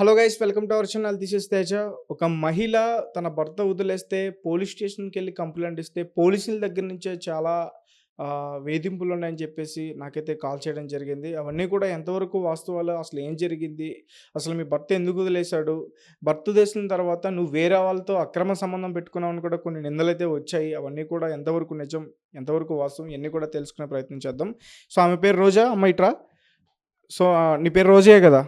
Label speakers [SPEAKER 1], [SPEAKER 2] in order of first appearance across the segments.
[SPEAKER 1] Hello guys, welcome to our channel. This is Teja. ఒక మహిళ తన భర్త వదిలేస్తే పోలీస్ స్టేషన్కి వెళ్ళి కంప్లైంట్ ఇస్తే పోలీసుల దగ్గర నుంచే చాలా వేధింపులు ఉన్నాయని చెప్పేసి నాకైతే కాల్ చేయడం జరిగింది. అవన్నీ కూడా ఎంతవరకు వాస్తవాలు, అసలు ఏం జరిగింది, అసలు మీ భర్త ఎందుకు వదిలేశాడు, భర్త వదిలేసిన తర్వాత నువ్వు వేరే వాళ్ళతో అక్రమ సంబంధం పెట్టుకున్నావని కూడా కొన్ని నిందలైతే వచ్చాయి. అవన్నీ కూడా ఎంతవరకు నిజం, ఎంతవరకు వాస్తవం, ఇవన్నీ కూడా తెలుసుకునే ప్రయత్నం చేద్దాం. సో ఆమె పేరు రోజా. అమ్మ ఇట్రా. సో నీ పేరు రోజే కదా?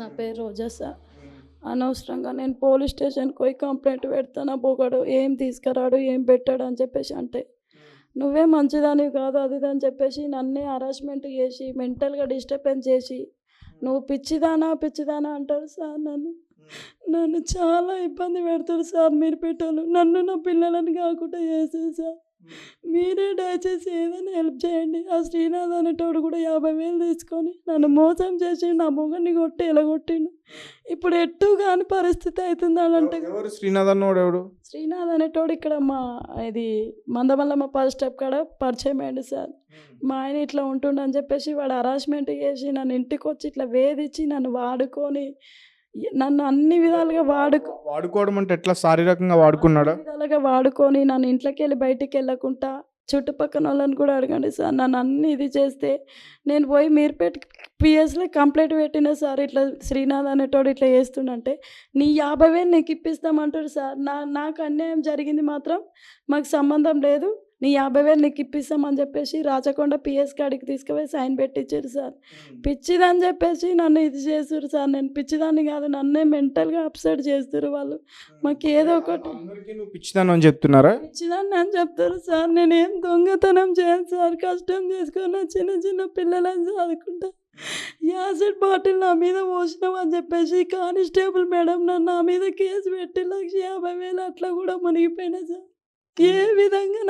[SPEAKER 2] నా పేరు రోజా సార్. అనవసరంగా నేను పోలీస్ స్టేషన్కి పోయి కంప్లైంట్ పెడతాను. పొగడు ఏం తీసుకురాడు, ఏం పెట్టాడు అని చెప్పేసి అంటే నువ్వే మంచిదానివి కాదు అది ఇది అని చెప్పేసి నన్నే హరాస్మెంట్ చేసి మెంటల్గా డిస్టర్బెన్స్ చేసి నువ్వు పిచ్చిదానా అంటారు సార్. నన్ను చాలా ఇబ్బంది పెడతారు సార్. మీరు పెట్టాను నన్ను నా పిల్లలని కాకుండా చేసేది సార్. మీరే దయచేసి ఏదైనా హెల్ప్ చేయండి. ఆ శ్రీనాథ్ అనేటోడు కూడా 50,000 తీసుకొని నన్ను మోసం చేసి నా మొగన్ని కొట్టి ఎలగొట్టిండు. ఇప్పుడు ఎట్టు కాని పరిస్థితి అవుతుంది అని అంటే
[SPEAKER 1] శ్రీనాథ్ అన్నోడు ఎవడు?
[SPEAKER 2] శ్రీనాథ్ అనేటోడు ఇక్కడ మా ఇది మందమల్లమ్మ ఫస్ట్ స్టెప్ కాడ పరిచయం అయ్యండి సార్. మా ఆయన ఇట్లా ఉంటుండని చెప్పేసి వాడు హరాస్మెంట్ చేసి నన్ను ఇంటికి వచ్చి ఇట్లా వేధించి నన్ను వాడుకొని నన్ను అన్ని విధాలుగా
[SPEAKER 1] వాడుకోవడం అంటే ఎట్లా? శారీరకంగా వాడుకున్నాడా?
[SPEAKER 2] విధాలుగా వాడుకొని నన్ను ఇంట్లోకి వెళ్ళి బయటికి వెళ్ళకుండా చుట్టుపక్కల వాళ్ళని కూడా అడగండి సార్. నన్ను అన్ని ఇది చేస్తే నేను పోయి మీర్పేట పిఎస్లో కంప్లైంట్ పెట్టిన సార్. ఇట్లా శ్రీనాథ్ అనేటోడు ఇట్లా చేస్తుండంటే నీ 50,000 నీకు ఇప్పిస్తామంటాడు సార్. నాకు అన్యాయం జరిగింది మాత్రం మాకు సంబంధం లేదు, నీ 50,000 నీకు ఇప్పిస్తామని చెప్పేసి రాచకొండ పిఎస్ కాడికి తీసుకుపోయి సైన్ పెట్టించారు సార్. పిచ్చిదని చెప్పేసి నన్ను ఇది చేస్తారు సార్. నేను పిచ్చిదాన్ని కాదు, నన్నే మెంటల్గా అప్సెట్ చేస్తారు వాళ్ళు. మాకు ఏదో ఒకటి
[SPEAKER 1] పిచ్చిదాన్ని అని చెప్తున్నారా?
[SPEAKER 2] పిచ్చిదాన్ని అని చెప్తారు సార్. నేనేం దొంగతనం చేయను సార్. కష్టం చేసుకున్న చిన్న పిల్లలని చదువుకుంటా. యాసిడ్ బాటిల్ నా మీద పోసినాం అని చెప్పేసి కానిస్టేబుల్ మేడం నన్ను నా మీద కేసు పెట్టి 150,000 అట్లా కూడా మునిగిపోయినా సార్. ఏ విధంగా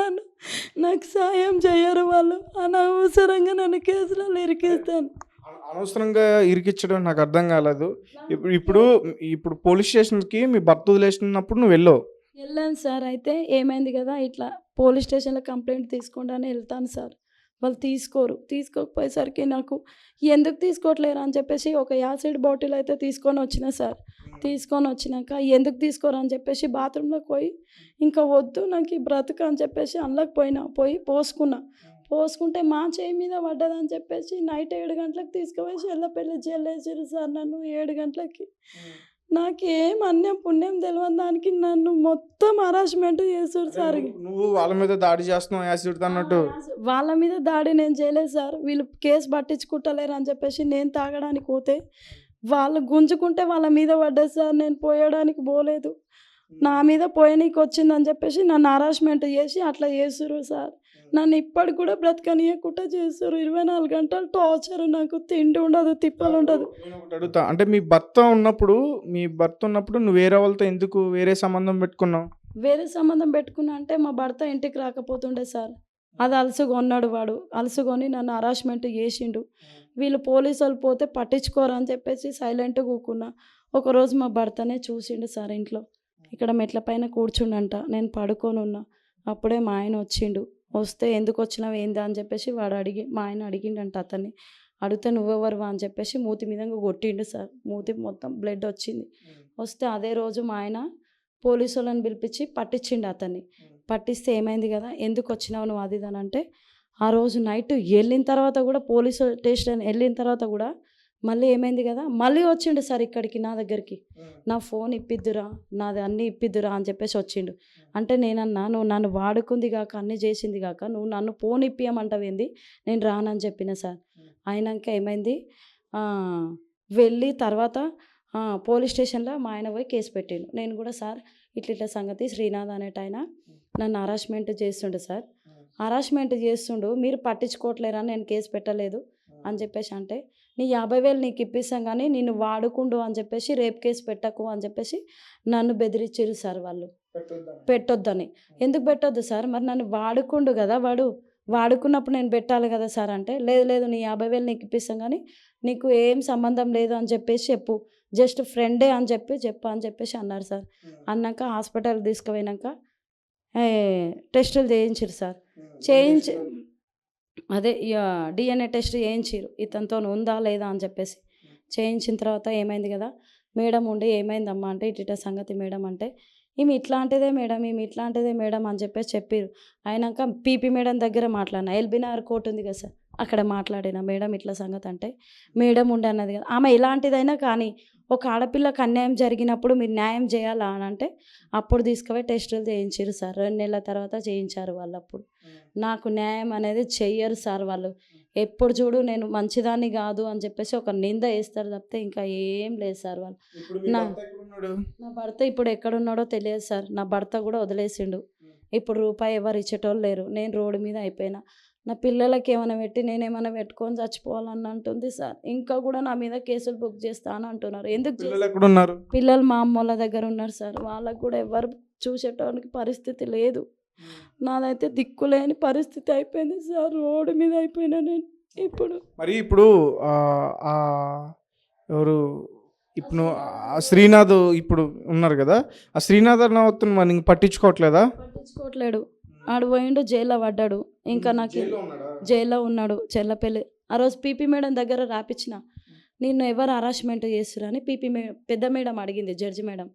[SPEAKER 2] నాకు సాయం చేయరు వాళ్ళు. అనవసరంగా నన్ను కేసులలో ఇరికిస్తాను.
[SPEAKER 1] అనవసరంగా ఇరికిచ్చడం నాకు అర్థం కాలేదు. ఇప్పుడు పోలీస్ స్టేషన్కి మీ భర్త వదిలేసినప్పుడు నువ్వు
[SPEAKER 2] వెళ్ళాను సార్. అయితే ఏమైంది కదా, ఇట్లా పోలీస్ స్టేషన్లో కంప్లైంట్ తీసుకోండి అని వెళ్తాను సార్. వాళ్ళు తీసుకోకపోయేసరికి నాకు ఎందుకు తీసుకోవట్లేరు అని చెప్పేసి ఒక యాసిడ్ బాటిల్ అయితే తీసుకొని వచ్చిన సార్. తీసుకొని వచ్చినాక ఎందుకు తీసుకోరు అని చెప్పేసి బాత్రూంలోకి పోయి ఇంకా వద్దు నాకు ఈ బ్రతుకు అని చెప్పేసి అందులోకి పోయి పోసుకుంటే మా చేయి మీద పడ్డదని చెప్పేసి నైట్ 7 గంటలకు తీసుకుపోయి చెల్లపల్లి జైలు వేసారు సార్. నన్ను 7 గంటలకి నాకేం అన్యం పుణ్యం తెలియని దానికి నన్ను మొత్తం హరాస్మెంట్ చేస్తారు సార్.
[SPEAKER 1] నువ్వు వాళ్ళ మీద దాడి చేస్తున్నావు యాసిడ్ అన్నట్టు?
[SPEAKER 2] వాళ్ళ మీద దాడి నేను చేయలేదు సార్. వీళ్ళు కేసు పట్టించుకుంటలేరు అని చెప్పేసి నేను తాగడానికి పోతే వాళ్ళు గుంజుకుంటే వాళ్ళ మీద పడ్డది సార్. నేను పోయడానికి పోలేదు, నా మీద పోయనీకి వచ్చిందని చెప్పేసి నన్ను హరాస్మెంట్ చేసి అట్లా చేస్తారు సార్. నన్ను ఇప్పటికి కూడా బ్రతకనీయకుండా చేస్తారు. 24 గంటలు టార్చర్. నాకు తిండి ఉండదు, తిప్పలు ఉండదు.
[SPEAKER 1] అడుగుతా, అంటే మీ భర్త ఉన్నప్పుడు నువ్వు వేరే వాళ్ళతో ఎందుకు వేరే సంబంధం పెట్టుకున్నావు?
[SPEAKER 2] వేరే సంబంధం పెట్టుకున్నా అంటే మా భర్త ఇంటికి రాకపోతుండే సార్. అది అలసుగొన్నాడు వాడు. అలసుకొని నన్ను హరాస్మెంట్ చేసిండు. వీళ్ళు పోలీసు వాళ్ళు పోతే పట్టించుకోరు అని చెప్పేసి సైలెంట్గా కూకున్నా. ఒకరోజు మా భర్తనే చూసిండు సార్ ఇంట్లో. ఇక్కడ మెట్ల పైన కూర్చుండంట, నేను పడుకొని ఉన్నా. అప్పుడే మా ఆయన వచ్చిండు. వస్తే ఎందుకు వచ్చినావు ఏందా అని చెప్పేసి మా ఆయన అడిగిండంట అతన్ని. అడిగితే నువ్వెవరువా అని చెప్పేసి మూతి మీద కొట్టిండు సార్. మూతి మొత్తం బ్లడ్ వచ్చింది. వస్తే అదే రోజు మా ఆయన పోలీసు వాళ్ళని పిలిపించి పట్టించిండు అతన్ని. పట్టిస్తే ఏమైంది కదా, ఎందుకు వచ్చినావు నువ్వు అది అని అంటే ఆ రోజు నైట్ వెళ్ళిన తర్వాత కూడా పోలీసు స్టేషన్ వెళ్ళిన తర్వాత కూడా మళ్ళీ ఏమైంది కదా, మళ్ళీ వచ్చిండు సార్ ఇక్కడికి నా దగ్గరికి. నా ఫోన్ ఇప్పిద్దురా, నాది అన్నీ ఇప్పిద్దురా అని చెప్పేసి వచ్చిండు. అంటే నేనన్నా నువ్వు నన్ను వాడుకుంది కాక అన్నీ చేసింది కాక నువ్వు నన్ను ఫోన్ ఇప్పియమంటావేంది, నేను రానని చెప్పిన సార్. అయినాక ఏమైంది, వెళ్ళి తర్వాత పోలీస్ స్టేషన్లో మా ఆయన పోయి కేసు పెట్టిండు. నేను కూడా సార్ ఇట్లా సంగతి శ్రీనాథ్ అనేట ఆయన నన్ను హరాస్మెంట్ చేస్తుండే సార్. హరాస్మెంట్ చేస్తుండు, మీరు పట్టించుకోవట్లేరని నేను కేసు పెట్టలేదు అని చెప్పేసి అంటే నీ 50,000 నీకు ఇప్పిస్తాం కానీ నిన్ను వాడుకుండు అని చెప్పేసి రేప్ కేసు పెట్టకు అని చెప్పేసి నన్ను బెదిరించారు సార్ వాళ్ళు. పెట్టొద్దని. ఎందుకు పెట్టొద్దు సార్, మరి నన్ను వాడుకుండు కదా వాడు, వాడుకున్నప్పుడు నేను పెట్టాలి కదా సార్ అంటే లేదు నీ 50,000 నీకు ఇప్పిస్తాం కానీ నీకు ఏం సంబంధం లేదు అని చెప్పేసి చెప్పు, జస్ట్ ఫ్రెండే అని చెప్పేసి అన్నారు సార్. అన్నాక హాస్పిటల్ తీసుకుపోయినాక టెస్టులు చేయించారు సార్. అదే డిఎన్ఏ టెస్ట్ చేయించారు ఇతనితో ఉందా లేదా అని చెప్పేసి. చేయించిన తర్వాత ఏమైంది కదా మేడం ఉండి ఏమైందమ్మా అంటే ఇట సంగతి మేడం అంటే ఈమె ఇట్లాంటిదే మేడం ఈమె ఇట్లాంటిదే మేడం అని చెప్పేసి చెప్పారు. అయినాక పీపీ మేడం దగ్గర మాట్లాడినా ఎల్బీనగర్ కోర్టు ఉంది కదా సార్ అక్కడ మాట్లాడిన మేడం ఇట్లా సంగతి అంటే మేడం ఉండి అన్నది కదా ఆమె ఎలాంటిదైనా కానీ ఒక ఆడపిల్లకి అన్యాయం జరిగినప్పుడు మీరు న్యాయం చేయాలా అని అంటే అప్పుడు తీసుకుపోయి టెస్టులు చేయించారు సార్ 2 నెలల తర్వాత చేయించారు వాళ్ళు. అప్పుడు నాకు న్యాయం అనేది చెయ్యరు సార్ వాళ్ళు. ఎప్పుడు చూడు నేను మంచిదాన్ని కాదు అని చెప్పేసి ఒక నింద వేస్తారు తప్పితే ఇంకా ఏం లేదు సార్ వాళ్ళు.
[SPEAKER 1] ఇప్పుడు మీ
[SPEAKER 2] నా
[SPEAKER 1] భర్త ఎక్కడున్నాడు?
[SPEAKER 2] నా భర్త ఇప్పుడు ఎక్కడున్నాడో తెలియదు సార్. నా భర్త కూడా వదిలేసిండు. ఇప్పుడు రూపాయి ఎవరు ఇచ్చేటోళ్ళు లేరు. నేను రోడ్డు మీద అయిపోయినా. నా పిల్లలకి ఏమైనా పెట్టి నేనేమైనా పెట్టుకొని చచ్చిపోవాలని అంటుంది సార్. ఇంకా కూడా నా మీద కేసులు బుక్ చేస్తా అని అంటున్నారు. ఎందుకు
[SPEAKER 1] పిల్లలు ఎక్కడున్నారు?
[SPEAKER 2] పిల్లలు మా అమ్మోళ్ళ దగ్గర ఉన్నారు సార్. వాళ్ళకు కూడా ఎవరు చూసేటోనికి పరిస్థితి లేదు. నాదైతే దిక్కులేని పరిస్థితి అయిపోయింది సార్. రోడ్డు మీద అయిపోయినా నేను ఇప్పుడు.
[SPEAKER 1] మరి ఇప్పుడు ఎవరు ఇప్పుడు ఆ శ్రీనాథ్ ఇప్పుడు ఉన్నారు కదా, ఆ శ్రీనాథ్ అన్న అవుతున్న మరి ఇంక పట్టించుకోవట్లేదా?
[SPEAKER 2] పట్టించుకోవట్లేడు. ఆడు పోయిండు జైల్లో పడ్డాడు. ఇంకా నాకు జైల్లో ఉన్నాడు చెల్లపల్లి. ఆ రోజు పీపీ మేడం దగ్గర రాపిచ్చిన నిన్ను ఎవరు హరాస్మెంట్ చేస్తురని పీపీ పెద్ద మేడం అడిగింది. జడ్జి మేడం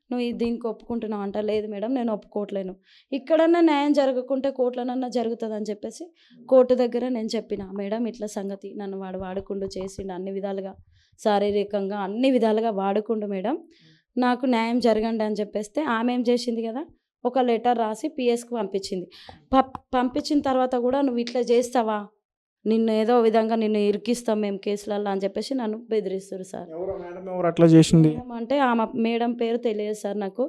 [SPEAKER 2] నువ్వు దీనికి ఒప్పుకుంటున్నావు అంట. లేదు మేడం నేను ఒప్పుకోవట్లేను. ఇక్కడన్నా న్యాయం జరగకుంటే కోర్టులోనన్నా జరుగుతుంది అని చెప్పేసి కోర్టు దగ్గర నేను చెప్పిన మేడం ఇట్లా సంగతి నన్ను వాడు వాడుకుంటూ చేసిండు అన్ని విధాలుగా శారీరకంగా అన్ని విధాలుగా వాడుకుండు మేడం నాకు న్యాయం జరగండి అని చెప్పేస్తే ఆమె ఏం చేసింది కదా ఒక లెటర్ రాసి పిఎస్కి పంపించింది. పంపించిన తర్వాత కూడా నువ్వు ఇట్లా చేస్తావా నిన్ను ఏదో విధంగా నిన్ను ఇరికిస్తాం మేము కేసులలో అని చెప్పేసి నన్ను బెదిరిస్తారు సార్.
[SPEAKER 1] ఎవరు అట్లా చేసింది
[SPEAKER 2] అంటే ఆమె మేడం పేరు తెలియదు సార్ నాకు.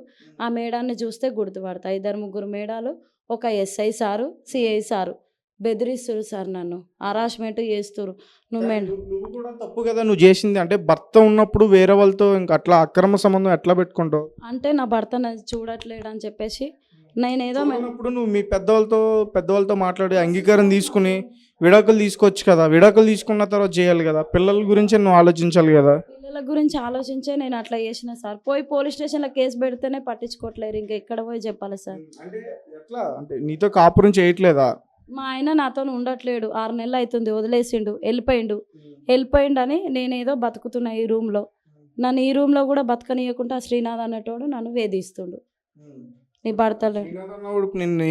[SPEAKER 2] ఆ మేడాన్ని చూస్తే గుర్తుపడతా. 2-3 మేడాలు ఒక ఎస్ఐ సారు సిఐ సారు బెదిరిస్తారు సార్. నన్ను హరాస్మెంట్ చేస్తారు.
[SPEAKER 1] నువ్వు కూడా తప్పు కదా నువ్వు చేసింది. అంటే భర్త ఉన్నప్పుడు వేరే వాళ్ళతో ఇంకా అట్లా అక్రమ సంబంధం ఎట్లా పెట్టుకుంటావు?
[SPEAKER 2] అంటే నా భర్త నన్ను చూడట్లేడు అని చెప్పేసి నేనేదో
[SPEAKER 1] ఇప్పుడు నువ్వు మీ పెద్దవాళ్ళతో మాట్లాడి అంగీకారం తీసుకుని విడాకులు తీసుకోవచ్చు కదా. విడాకులు తీసుకున్న తర్వాత చేయాలి కదా. పిల్లల గురించి నువ్వు ఆలోచించాలి కదా.
[SPEAKER 2] పిల్లల గురించి ఆలోచించే నేను అట్లా చేసిన సార్. పోయి పోలీస్ స్టేషన్లో కేసు పెడితేనే పట్టించుకోవట్లేరు. ఇంకా ఎక్కడ పోయి చెప్పాలి సార్.
[SPEAKER 1] అంటే ఎట్లా అంటే నీతో కాపురం చేయట్లేదా?
[SPEAKER 2] మా ఆయన నాతో ఉండట్లేడు. 6 నెలలు అవుతుంది వదిలేసిండు వెళ్ళిపోయిండు అని నేనేదో బతుకుతున్నా ఈ రూమ్లో. నన్ను ఈ రూమ్లో కూడా బతకనీయకుండా శ్రీనాథ్ అనేటోడు నన్ను వేధిస్తుండు. నీ భర్తలే
[SPEAKER 1] నిన్ను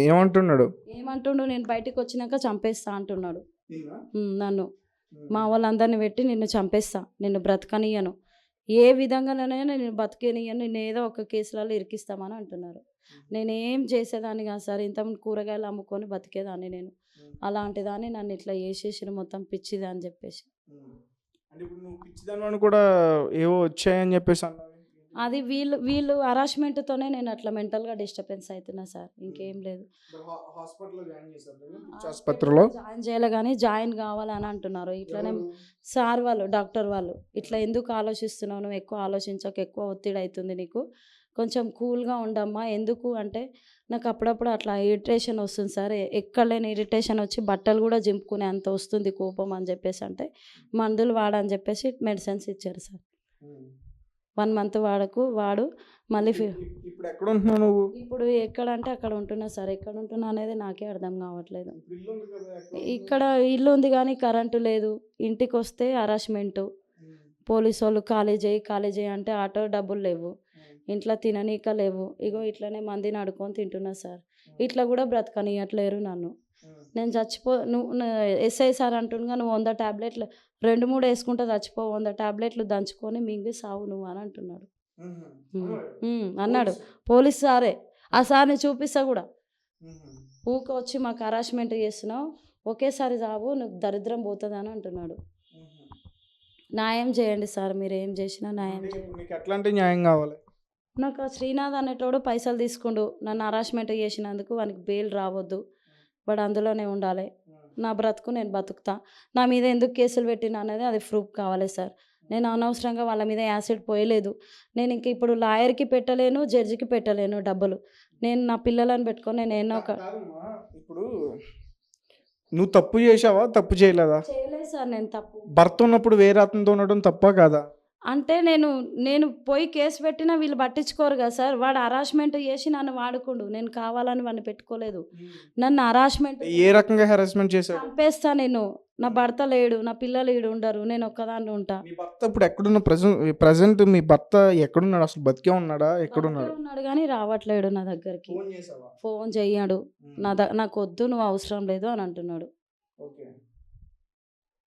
[SPEAKER 1] ఏమంటున్నాడు?
[SPEAKER 2] నేను బయటికి వచ్చినాక చంపేస్తా అంటున్నాడు. నన్ను మా వాళ్ళందరిని పెట్టి నిన్ను చంపేస్తా, నిన్ను బ్రతకనియను, ఏ విధంగానైనా నేను బతికనియను, నేను ఏదో ఒక కేసులలో ఇరికిస్తామని అంటున్నారు. నేనేం చేసేదాన్ని కాదు సార్. ఇంతకుముందు కూరగాయలు అమ్ముకొని బతికేదాన్ని నేను. అలాంటి దాన్ని నన్ను ఇట్లా చేసేసిన మొత్తం పిచ్చిది అని చెప్పేసి.
[SPEAKER 1] అంటే ఇప్పుడు నువ్వు పిచ్చిదాన్ని కూడా ఏవో వచ్చాయని చెప్పేసి అన్నావు.
[SPEAKER 2] అది వీళ్ళు హరాస్మెంట్తోనే నేను అట్లా మెంటల్గా డిస్టర్బెన్స్ అవుతున్నా సార్. ఇంకేం లేదు.
[SPEAKER 1] ఆసుపత్రిలో
[SPEAKER 2] జాయిన్ చేయాలి కానీ జాయిన్ కావాలని అంటున్నారు. ఇట్లానే సార్ వాళ్ళు డాక్టర్ వాళ్ళు ఇట్లా ఎందుకు ఆలోచిస్తున్నావు, నువ్వు ఎక్కువ ఆలోచించక, ఎక్కువ ఒత్తిడి అవుతుంది నీకు, కొంచెం కూల్గా ఉండమ్మా. ఎందుకు అంటే నాకు అప్పుడప్పుడు అట్లా ఇరిటేషన్ వస్తుంది సార్. ఎక్కడ లేని ఇరిటేషన్ వచ్చి బట్టలు కూడా జింపుకునే అంత వస్తుంది కోపం అని చెప్పేసి అంటే మందులు వాడని చెప్పేసి మెడిసిన్స్ ఇచ్చారు సార్. 1 మంత్ వాడు మళ్ళీ
[SPEAKER 1] ఇప్పుడు ఎక్కడ ఉంటున్నావు నువ్వు?
[SPEAKER 2] ఇప్పుడు ఎక్కడ అంటే అక్కడ ఉంటున్నా సార్. ఎక్కడ ఉంటున్నా అనేది నాకే అర్థం కావట్లేదు. ఇక్కడ ఇల్లు ఉంది కానీ కరెంటు లేదు. ఇంటికి వస్తే హరాస్మెంటు, పోలీసు వాళ్ళు ఖాళీ చేయి అంటే ఆటో డబ్బులు లేవు, ఇంట్లో తిననీక లేవు. ఇగో ఇట్లనే మందిని అడుకొని తింటున్నా సార్. ఇట్లా కూడా బ్రతకనియట్లేరు నన్ను. నేను నువ్వు ఎస్ఐ సార్ అంటుండగా నువ్వు 100 టాబ్లెట్లు 2-3 వేసుకుంటే చచ్చిపో, 100 టాబ్లెట్లు దంచుకొని మింగి సావు నువ్వు అని అంటున్నాడు. అన్నాడు పోలీస్ సారే. ఆ సార్ని చూపిస్తా కూడా. ఊక వచ్చి మాకు హరాస్మెంట్ చేస్తున్నావు, ఒకేసారి చావు, నువ్వు దరిద్రం పోతుంది అని అంటున్నాడు. న్యాయం చేయండి సార్. మీరు ఏం చేసినా న్యాయం చేయండి.
[SPEAKER 1] ఎట్లాంటి న్యాయం కావాలి
[SPEAKER 2] నాకు? శ్రీనాథ్ అనేటోడు పైసలు తీసుకుండు. నన్ను హరాస్మెంట్ చేసినందుకు వానికి బెయిల్ రావద్దు, వాడు అందులోనే ఉండాలి. నా బ్రతుకు నేను బతుకుతా. నా మీద ఎందుకు కేసులు పెట్టినా అనేది అది ప్రూఫ్ కావాలి సార్. నేను అనవసరంగా వాళ్ళ మీద యాసిడ్ పోయలేదు. నేను ఇంక ఇప్పుడు లాయర్కి పెట్టలేను, జడ్జికి పెట్టలేను డబ్బులు. నేను నా పిల్లలను పెట్టుకొని నేను
[SPEAKER 1] ఇప్పుడు నువ్వు తప్పు చేసావా, తప్పు చేయలేదా?
[SPEAKER 2] చేయలేదు సార్. నేను తప్పు.
[SPEAKER 1] భర్త ఉన్నప్పుడు వేరే అతనితో ఉండడం తప్ప కాదా?
[SPEAKER 2] అంటే నేను పోయి కేస్ పెట్టినా వీళ్ళు పట్టించుకోరు కదా సార్. వాడు హరాస్మెంట్ చేసి నన్ను వాడుకుండు. నేను కావాలని వాడిని పెట్టుకోలేదు. నన్ను హరాస్మెంట్
[SPEAKER 1] ఏ రకంగా హెరాస్మెంట్ చేశాడు?
[SPEAKER 2] చంపేస్తా నేను. నా భర్త లేడు. నా పిల్లలు ఈడ ఉండరు. నేను ఒక్కదాన్ని ఉంటా.
[SPEAKER 1] మీ భర్త ఇప్పుడు ఎక్కడున్న ప్రెజెంట్ మీ భర్త ఎక్కడున్నాడు? అసలు బతికే ఉన్నాడా? ఎక్కడున్నాడు?
[SPEAKER 2] బతికే ఉన్నాడు గానీ రావట్లేడు నా దగ్గరికి.
[SPEAKER 1] ఫోన్ చేసావా?
[SPEAKER 2] ఫోన్ చెయ్యడు. నాకొద్దు, నువ్వు అవసరం లేదు అని అంటున్నాడు.
[SPEAKER 1] ఓకే.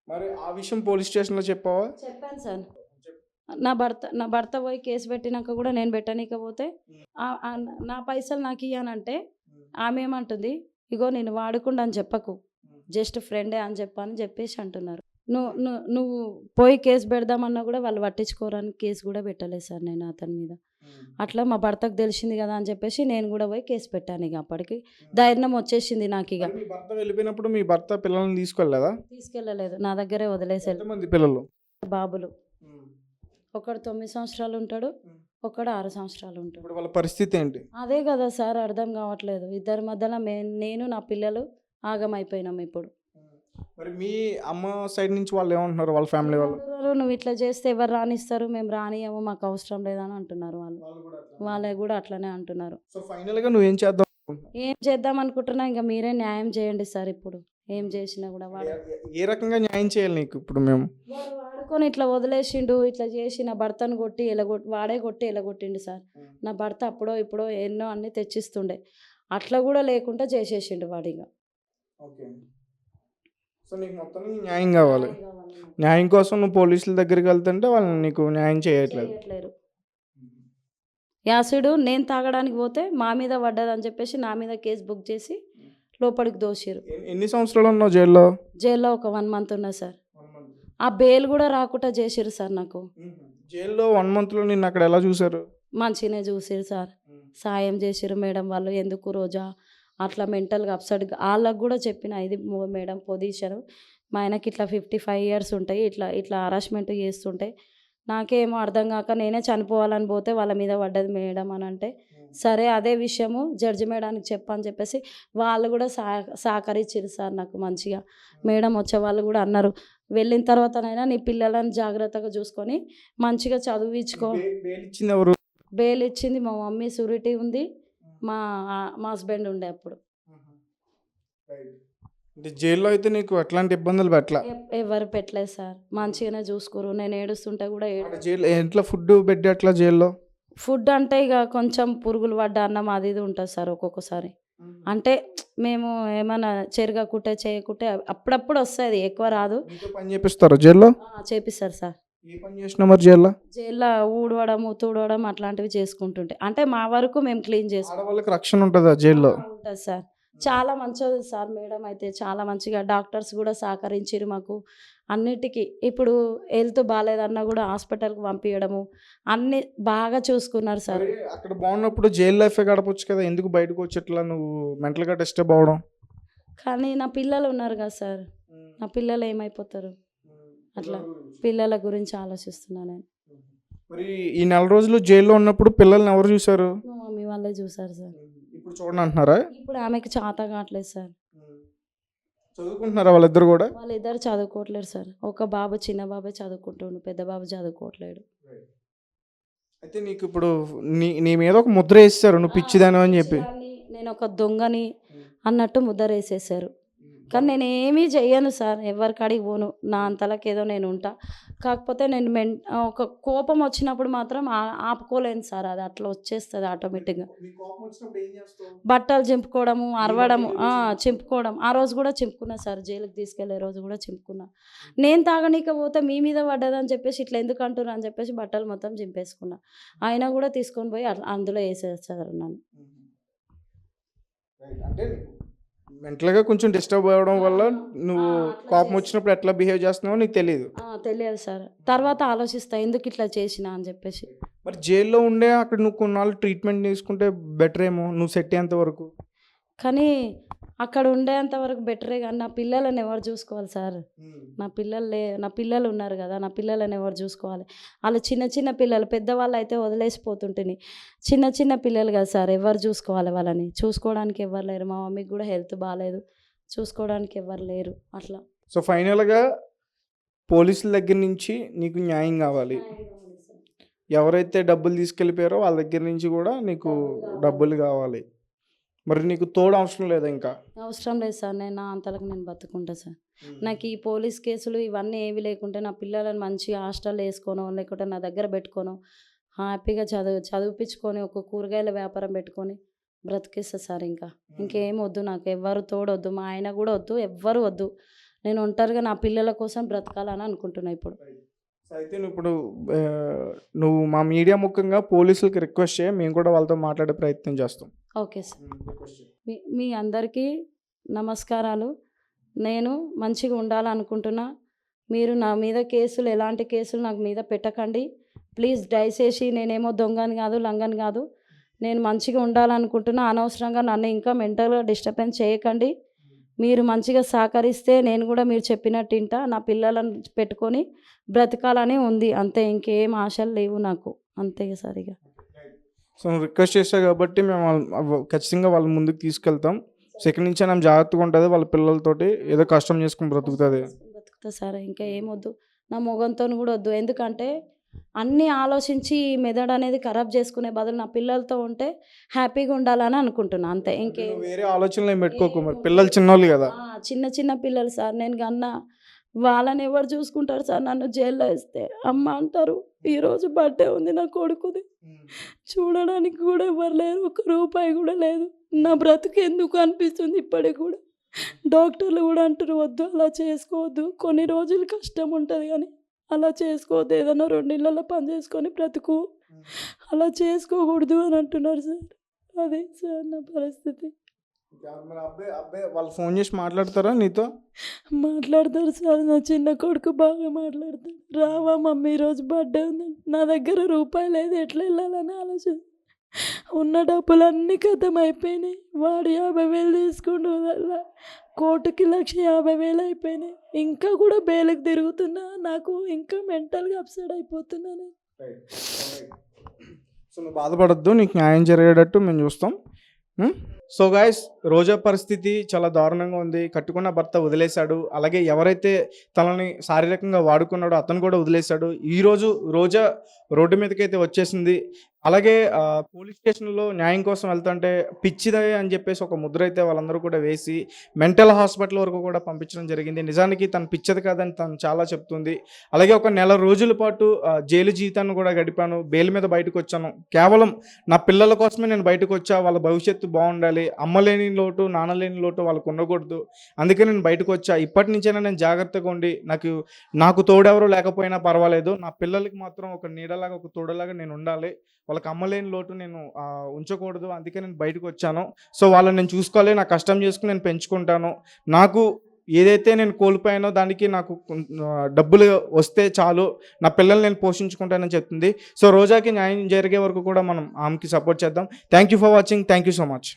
[SPEAKER 1] మరి ఆ విషయం పోలీస్ స్టేషన్‌లో చెప్పావా?
[SPEAKER 2] చెప్పాను సార్. నా భర్త పోయి కేసు పెట్టినాక కూడా నేను పెట్టనీకపోతే నా పైసలు నాకు ఇయ్యనంటే ఆమె ఏమంటుంది, ఇగో నేను వాడకుండా అని చెప్పకు, జస్ట్ ఫ్రెండే అని చెప్పని చెప్పేసి అంటున్నారు. నువ్వు పోయి కేసు పెడదామన్నా కూడా వాళ్ళు పట్టించుకోరని కేసు కూడా పెట్టలేదు సార్ నేను అతని మీద. అట్లా మా భర్తకు తెలిసింది కదా అని చెప్పేసి నేను కూడా పోయి కేసు పెట్టాను. ఇక అప్పటికి ధైర్యం వచ్చేసింది నాకు. ఇక
[SPEAKER 1] మరి మీ భర్త వెళ్ళిపోయినప్పుడు మీ భర్త పిల్లల్ని తీసుకెళ్ళలేదా?
[SPEAKER 2] తీసుకెళ్ళలేదు, నా దగ్గరే వదిలేసి
[SPEAKER 1] ఎంతమంది పిల్లలు?
[SPEAKER 2] బాబులు. ఒకడు 9 సంవత్సరాలు ఉంటాడు, ఒకడు 6 సంవత్సరాలు ఉంటాడు.
[SPEAKER 1] ఇప్పుడు వాళ్ళ పరిస్థితి ఏంటి?
[SPEAKER 2] అదే కదా సార్ అర్థం కావట్లేదు. ఇద్దరి మధ్యలో నేను నా పిల్లలు ఆగమైపోయినాం ఇప్పుడు.
[SPEAKER 1] మరి మీ అమ్మ సైడ్ నుంచి వాళ్ళు ఏమంటున్నారు? వాళ్ళ ఫ్యామిలీ వాళ్ళు?
[SPEAKER 2] నువ్వు ఇట్లా చేస్తే ఎవరు రానిస్తారు, మేము రానియము, మాకు అవసరం లేదని అంటున్నారు వాళ్ళు. వాళ్ళే కూడా అట్లనే అంటున్నారు.
[SPEAKER 1] సో ఫైనల్‌గా నువ్వేం చేద్దాం అనుకుంటున్నావు?
[SPEAKER 2] ఏం చేద్దాం అనుకుంటున్నా, ఇంకా మీరే న్యాయం చేయండి సార్. ఇప్పుడు ఏం చేసినా కూడా
[SPEAKER 1] ఏ రకంగా న్యాయం చేయాలి నీకు ఇప్పుడు మేము?
[SPEAKER 2] వాడు వాడుకొని ఇట్లా వదిలేసిండు, ఇట్లా చేసి నా భర్తను కొట్టి వాడే కొట్టి ఎలగొట్టిండు సార్. నా భర్త అప్పుడో ఇప్పుడో ఎన్నో అన్నీ తెచ్చిస్తుండే, అట్లా కూడా లేకుండా చేసేసిండు వాడిగా.
[SPEAKER 1] ఓకే. సో నీకు మొత్తానికి న్యాయం కావాలి. న్యాయం కోసం నువ్వు పోలీసుల దగ్గరికి వెళ్తుంటే వాళ్ళు నీకు న్యాయం చేయట్లేదు.
[SPEAKER 2] చేయట్లేరు. యాసిడ్ నేను తాగడానికి పోతే మా మీద పడ్డదని చెప్పేసి నా మీద కేసు బుక్ చేసి లోపలికి దోషిరు.
[SPEAKER 1] ఎన్ని సంవత్సరాలు ఉన్నావు జైల్లో?
[SPEAKER 2] జైల్లో ఒక 1 మంత్ ఉన్నా సార్. ఆ బెయిల్ కూడా రాకుండా చేసిరు సార్ నాకు.
[SPEAKER 1] జైల్లో 1 మంత్లో నిన్ను అక్కడ ఎలా చూసారు?
[SPEAKER 2] మంచిగానే చూసిరు సార్. సాయం చేసిరు మేడం వాళ్ళు. ఎందుకు రోజా అట్లా మెంటల్గా అప్సెట్గా వాళ్ళకు కూడా చెప్పిన, ఇది మేడం పొజిషన్, మా ఆయనకి ఇట్లా 55 ఇయర్స్ ఉంటాయి, ఇట్లా హరాస్మెంట్ చేస్తుంటే నాకేమో అర్థం కాక నేనే చనిపోవాలని పోతే వాళ్ళ మీద పడ్డది మేడం అని అంటే, సరే అదే విషయము జడ్జి మేడానికి చెప్పని చెప్పేసి వాళ్ళు కూడా సహకరించారు సార్ నాకు మంచిగా. మేడం వచ్చే వాళ్ళు కూడా అన్నారు, వెళ్ళిన తర్వాతనైనా నీ పిల్లలను జాగ్రత్తగా చూసుకొని మంచిగా చదివించుకో.
[SPEAKER 1] బెయిల్ ఇచ్చింది ఎవరు?
[SPEAKER 2] బెయిల్ ఇచ్చింది మా మమ్మీ, షూరిటీ ఉంది, మా హస్బెండ్ ఉండే అప్పుడు.
[SPEAKER 1] జైల్లో అయితే నీకు ఎట్లాంటి ఇబ్బందులు పెట్టలా?
[SPEAKER 2] ఎవరు పెట్టలేదు సార్, మంచిగానే చూసుకోరు. నేను ఏడుస్తుంటే కూడా
[SPEAKER 1] జైల్లో ఇంట్లో ఫుడ్ బెడ్ ఎట్లా జైల్లో?
[SPEAKER 2] ఫుడ్ అంటే ఇక కొంచెం పురుగులు పడ్డ అన్నం అది ఇది ఉంటుంది సార్ ఒక్కొక్కసారి. అంటే మేము ఏమైనా చెరగకుంటే చేయకుంటే అప్పుడప్పుడు వస్తుంది, ఎక్కువ రాదు.
[SPEAKER 1] పని చేపిస్తారు జైల్లో?
[SPEAKER 2] చేపిస్తారు సార్.
[SPEAKER 1] ఏ పని చేసినా మరి జైల్లో?
[SPEAKER 2] జైల్లో ఊడవడము తుడవడం అట్లాంటివి చేసుకుంటుంటే, అంటే మా వరకు మేము క్లీన్ చేసుకుంటాం.
[SPEAKER 1] వాళ్ళకి రక్షణ ఉంటుందా జైల్లో?
[SPEAKER 2] ఉంటుంది సార్. చాలా మంచిది సార్ మేడం అయితే, చాలా మంచిగా డాక్టర్స్ కూడా సహకరించారు మాకు అన్నిటికీ. ఇప్పుడు హెల్త్ బాగాలేదన్నా కూడా హాస్పిటల్కి పంపించడము అన్నీ బాగా చూసుకున్నారు సార్.
[SPEAKER 1] అక్కడ బాగున్నప్పుడు జైలు లైఫే గడపచ్చు కదా, ఎందుకు బయటకు వచ్చేట్లా నువ్వు మెంటల్గా డిస్టర్బ్ అవ్వడం?
[SPEAKER 2] కానీ నా పిల్లలు ఉన్నారు కదా సార్, నా పిల్లలు ఏమైపోతారు, అట్లా పిల్లల గురించి ఆలోచిస్తున్నా నేను.
[SPEAKER 1] మరి ఈ 4 రోజులు జైల్లో ఉన్నప్పుడు పిల్లల్ని ఎవరు చూసారు?
[SPEAKER 2] మా మమ్మీ వాళ్ళే చూసారు సార్.
[SPEAKER 1] ఇప్పుడు చూడండి అంటున్నారా?
[SPEAKER 2] ఇప్పుడు ఆమెకి చేత కావట్లేదు సార్.
[SPEAKER 1] చదువుకుంటున్నారా వాళ్ళిద్దరు కూడా?
[SPEAKER 2] వాళ్ళిద్దరు చదువుకోవట్లేరు సార్. ఒక బాబు చిన్న బాబే చదువుకుంటుండు, పెద్ద బాబు చదువుకోవట్లేడు.
[SPEAKER 1] అయితే నీకు ఇప్పుడు నీ మీద ఒక ముద్ర వేసేసారు, నువ్వు పిచ్చిదాను అని చెప్పి.
[SPEAKER 2] నేను ఒక దొంగని అన్నట్టు ముద్ర వేసేసారు. కానీ నేను ఏమీ చెయ్యను సార్, ఎవరి కాడికి పోను, నా అంతలకు ఏదో నేను ఉంటా. కాకపోతే నేను ఒక కోపం వచ్చినప్పుడు మాత్రం ఆపుకోలేను సార్, అది అట్లా వచ్చేస్తుంది ఆటోమేటిక్గా. బట్టలు చింపుకోవడము, అరవడము, చింపుకోవడం. ఆ రోజు కూడా చింపుకున్నా సార్, జైలుకి తీసుకెళ్ళే రోజు కూడా చింపుకున్నా. నేను తాగనీకపోతే మీ మీద పడ్డదని చెప్పేసి ఇట్లా ఎందుకు అంటున్నా అని చెప్పేసి బట్టలు మొత్తం చింపేసుకున్నా. అయినా కూడా తీసుకొని పోయి అందులో వేసేస్తారు నన్ను.
[SPEAKER 1] అంటే మెంటల్గా కొంచెం డిస్టర్బ్ అవ్వడం వల్ల నువ్వు కోపం వచ్చినప్పుడు ఎట్లా బిహేవ్ చేస్తున్నావో నీకు తెలియదు?
[SPEAKER 2] తెలియదు సార్. తర్వాత ఆలోచిస్తా ఎందుకు ఇట్లా చేసినా అని చెప్పేసి.
[SPEAKER 1] మరి జైల్లో ఉండే అక్కడ నువ్వు కొన్నాళ్ళు ట్రీట్మెంట్ తీసుకుంటే బెటర్ ఏమో, నువ్వు సెట్ అయ్యేంత వరకు.
[SPEAKER 2] కానీ అక్కడ ఉండేంత వరకు బెటరే, కానీ నా పిల్లలను ఎవరు చూసుకోవాలి సార్? నా పిల్లలు ఉన్నారు కదా, నా పిల్లలను ఎవరు చూసుకోవాలి? వాళ్ళు చిన్న చిన్న పిల్లలు, పెద్దవాళ్ళు అయితే వదిలేసిపోతుంటేని, చిన్న చిన్న పిల్లలు కదా సార్, ఎవరు చూసుకోవాలి వాళ్ళని? చూసుకోవడానికి ఎవరు లేరు. మా మమ్మీకి కూడా హెల్త్ బాగాలేదు, చూసుకోవడానికి ఎవరు లేరు అట్లా.
[SPEAKER 1] సో ఫైనల్గా పోలీసుల దగ్గర నుంచి నీకు న్యాయం కావాలి. ఎవరైతే డబ్బులు తీసుకెళ్ళిపోయారో వాళ్ళ దగ్గర నుంచి కూడా నీకు డబ్బులు కావాలి. మరి నీకు తోడు అవసరం లేదా ఇంకా?
[SPEAKER 2] అవసరం లేదు సార్. నేను నా అంతలకు నేను బతుకుంటా సార్. నాకు ఈ పోలీస్ కేసులు ఇవన్నీ ఏవి లేకుంటే నా పిల్లలను మంచిగా హాస్టల్లో వేసుకోనో లేకుంటే నా దగ్గర పెట్టుకోనో హ్యాపీగా చదివిపించుకొని ఒక కూరగాయల వ్యాపారం పెట్టుకొని బ్రతికిస్తా సార్. ఇంకేం వద్దు నాకు, ఎవ్వరు తోడొద్దు, మా ఆయన కూడా వద్దు, ఎవ్వరు వద్దు. నేను ఒంటరిగా నా పిల్లల కోసం బ్రతకాలని అనుకుంటున్నా ఇప్పుడు.
[SPEAKER 1] సో అయితే నువ్వు మా మీడియా ముఖంగా పోలీసులకి రిక్వెస్ట్ చేయి, మేము కూడా వాళ్ళతో మాట్లాడే ప్రయత్నం చేస్తాం.
[SPEAKER 2] Okay sir. మీ అందరికీ నమస్కారాలు. నేను మంచిగా ఉండాలనుకుంటున్నా. మీరు నా మీద కేసులు, ఎలాంటి కేసులు నాకు మీద పెట్టకండి ప్లీజ్. దయచేసి నేనేమో దొంగని కాదు, లంగని కాదు. నేను మంచిగా ఉండాలనుకుంటున్నా. అనవసరంగా నన్ను ఇంకా మెంటల్గా డిస్టర్బెన్స్ చేయకండి. మీరు మంచిగా సహకరిస్తే నేను కూడా మీరు చెప్పినట్టు వింటా. నా పిల్లలను పెట్టుకొని బ్రతకాలని ఉంది అంతే. ఇంకేం ఆశలు లేవు నాకు, అంతే సార్.
[SPEAKER 1] సో నువ్వు రిక్వెస్ట్ చేసావు కాబట్టి మేము ఖచ్చితంగా వాళ్ళ ముందుకు తీసుకెళ్తాం. సెకండ్ నుంచి ఆమె జాగ్రత్తగా ఉంటుంది, వాళ్ళ పిల్లలతోటి ఏదో కష్టం చేసుకుని బ్రతుకుతుంది.
[SPEAKER 2] బ్రతుకుతా సార్. ఇంకా ఏమొద్దు, నా మొగంతో కూడా వద్దు. ఎందుకంటే అన్నీ ఆలోచించి మెదడు అనేది ఖరాబ్ చేసుకునే బదులు నా పిల్లలతో ఉంటే హ్యాపీగా ఉండాలని అనుకుంటున్నా అంతే. ఇంకేం
[SPEAKER 1] వేరే ఆలోచనలు ఏం పెట్టుకోకు. మరి పిల్లలు చిన్నోళ్ళు కదా.
[SPEAKER 2] చిన్న చిన్న పిల్లలు సార్. నేను కన్నా వాళ్ళని ఎవరు చూసుకుంటారు సార్? నన్ను జైల్లో వేస్తే అమ్మ అంటారు. ఈరోజు బర్త్డే ఉంది నా కొడుకుది, చూడడానికి కూడా ఎవరు లేరు, ఒక్క రూపాయి కూడా లేదు. నా బ్రతుకు ఎందుకు అనిపిస్తుంది ఇప్పటికి కూడా. డాక్టర్లు కూడా అంటారు వద్దు అలా చేసుకోవద్దు, కొన్ని రోజులు కష్టం ఉంటుంది కానీ అలా చేసుకోవద్దు, ఏదైనా 2 ఇళ్ళల్లో పని చేసుకొని బ్రతుకు, అలా చేసుకోకూడదు అని అంటున్నారు సార్. అదే సార్ నా పరిస్థితి.
[SPEAKER 1] అబ్బాయి వాళ్ళు ఫోన్ చేసి మాట్లాడతారా నీతో?
[SPEAKER 2] మాట్లాడతారు సార్. నా చిన్న కొడుకు బాగా మాట్లాడతాడు. రావా మమ్మీ ఈరోజు బర్త్డే ఉంది, నా దగ్గర రూపాయి లేదు, ఎట్లా వెళ్ళాలని ఆలోచన. ఉన్న డబ్బులన్నీ ఖతం అయిపోయినాయి. వాడు 50,000 తీసుకుంటూ కోర్టుకి 1,50,000 అయిపోయినాయి. ఇంకా కూడా బెయిల్కి తిరుగుతున్నా. నాకు ఇంకా మెంటల్గా అప్సెట్ అయిపోతున్నాను.
[SPEAKER 1] సో నువ్వు బాధపడద్దు, నీకు న్యాయం జరిగేటట్టు మేము చూస్తాం. సో గైస్, రోజా పరిస్థితి చాలా దారుణంగా ఉంది. కట్టుకున్న భర్త వదిలేశాడు, అలాగే ఎవరైతే తనని శారీరకంగా వాడుకున్నాడో అతను కూడా వదిలేశాడు. ఈరోజు రోజా రోడ్డు మీదకైతే వచ్చేసింది. అలాగే పోలీస్ స్టేషన్లో న్యాయం కోసం వెళ్తుంటే పిచ్చిదే అని చెప్పేసి ఒక ముద్ర అయితే వాళ్ళందరూ కూడా వేసి మెంటల్ హాస్పిటల్ వరకు కూడా పంపించడం జరిగింది. నిజానికి తను పిచ్చది కాదని తను చాలా చెప్తుంది. అలాగే ఒక నెల రోజుల పాటు జైలు జీవితాన్ని కూడా గడిపాను, బెయిల్ మీద బయటకు వచ్చాను. కేవలం నా పిల్లల కోసమే నేను బయటకు వచ్చా. వాళ్ళ భవిష్యత్తు బాగుండాలి, అమ్మలేని లోటు నాన్నలేని లోటు వాళ్ళకు ఉండకూడదు, అందుకే నేను బయటకు వచ్చా. ఇప్పటి నుంచైనా నేను జాగ్రత్తగా ఉండి నాకు తోడెవరూ లేకపోయినా పర్వాలేదు, నా పిల్లలకి మాత్రం ఒక నీడలాగా ఒక తోడలాగా నేను ఉండాలి, వాళ్ళకి అమ్మలేని లోటు నేను ఉంచకూడదు, అందుకే నేను బయటకు వచ్చాను. సో వాళ్ళని నేను చూసుకోవాలి, నా కష్టం చేసుకుని నేను పెంచుకుంటాను. నాకు ఏదైతే నేను కోల్పోయానో దానికి నాకు డబ్బులు వస్తే చాలు, నా పిల్లల్ని నేను పోషించుకుంటానని చెప్తుంది. సో రోజాకి న్యాయం జరిగే వరకు కూడా మనం ఆమెకి సపోర్ట్ చేద్దాం. Thank you for watching. Thank you so much.